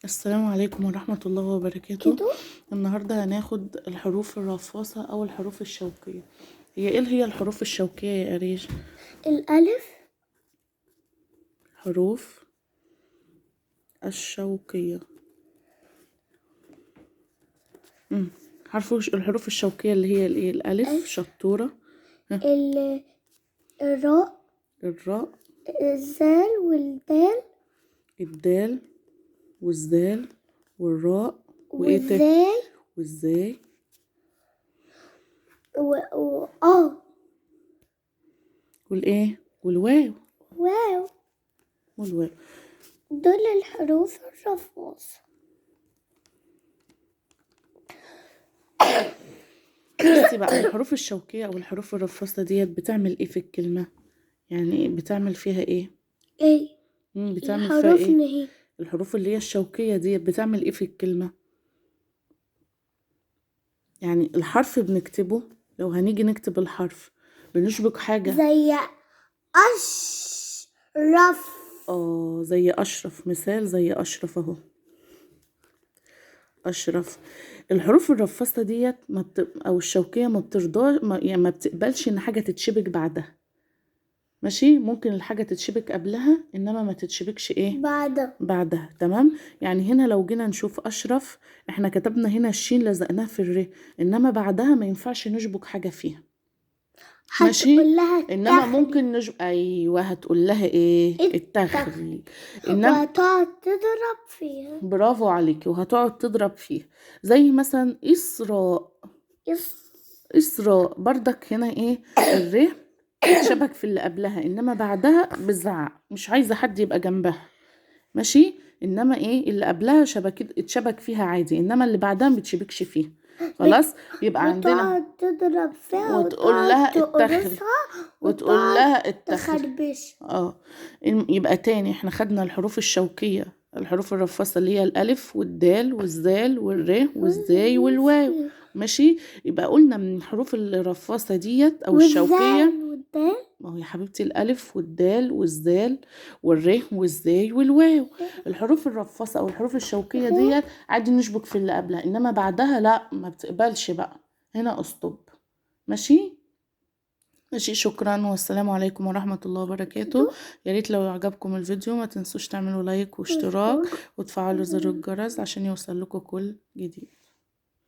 السلام عليكم ورحمة الله وبركاته. كده النهاردة هناخد الحروف الرفاصة أو الحروف الشوكية. هي هي الحروف الشوكية يا أريج؟ الألف، حروف الشوكية. الحروف الشوكية اللي هي الإيه؟ الألف. شطورة. الراء، الراء، الزال والدال الدال والزال والراء وإيه تاني؟ والزاي والإيه؟ والواو. والواو دول الحروف الرفاصة. بصي بقى، الحروف الشوكية أو الحروف الرفاصة ديت بتعمل إيه في الكلمة؟ يعني بتعمل فيها إيه؟ بتعمل فيها الحروف إيه؟ الحروف اللي هي الشوكية ديت بتعمل إيه في الكلمة؟ يعني الحرف بنكتبه، لو هنيجي نكتب الحرف بنشبك حاجة زي أشرف. زي أشرف. مثال زي أشرف أهو. أشرف. الحروف الرفاصة ديت أو الشوكية ما بترضاش، يعني ما بتقبلش إن حاجة تتشبك بعدها. ماشي، ممكن الحاجة تتشبك قبلها إنما ما تتشبكش إيه؟ بعدها. تمام. يعني هنا لو جينا نشوف أشرف، إحنا كتبنا هنا الشين لزقناه في الر، إنما بعدها ما ينفعش نشبك حاجة فيها. ماشي. إنما ممكن أيوه، هتقول لها إيه؟ التخري. وهتقعد تضرب فيها. برافو عليكي. وهتقعد تضرب فيها، زي مثلا إسراء. إسراء بردك هنا إيه؟ الر شبك في اللي قبلها، انما بعدها بزعق، مش عايزه حد يبقى جنبها. ماشي. انما ايه اللي قبلها اتشبك فيها عادي، انما اللي بعدها ما بتشبكش فيها. خلاص. يبقى عندنا تضرب فيها وتقول لها التخري، وتقول لها تخربش. يبقى تاني احنا خدنا الحروف الشوكيه، الحروف الرفاصه اللي هي الالف والدال والزال والر والزاي والواو. ماشي. يبقى قلنا من الحروف الرفاصه ديت او الشوكيه، ما هو يا حبيبتي الألف والدال والزال والر والزاي والواو. الحروف الرفاصة أو الحروف الشوكية ديت عادي نشبك في اللي قبلها، إنما بعدها لا، ما بتقبلش بقى. هنا أسطب. ماشي. شكرا والسلام عليكم ورحمة الله وبركاته. يا ريت لو عجبكم الفيديو ما تنسوش تعملوا لايك واشتراك وتفعلوا زر الجرس عشان يوصل لكم كل جديد.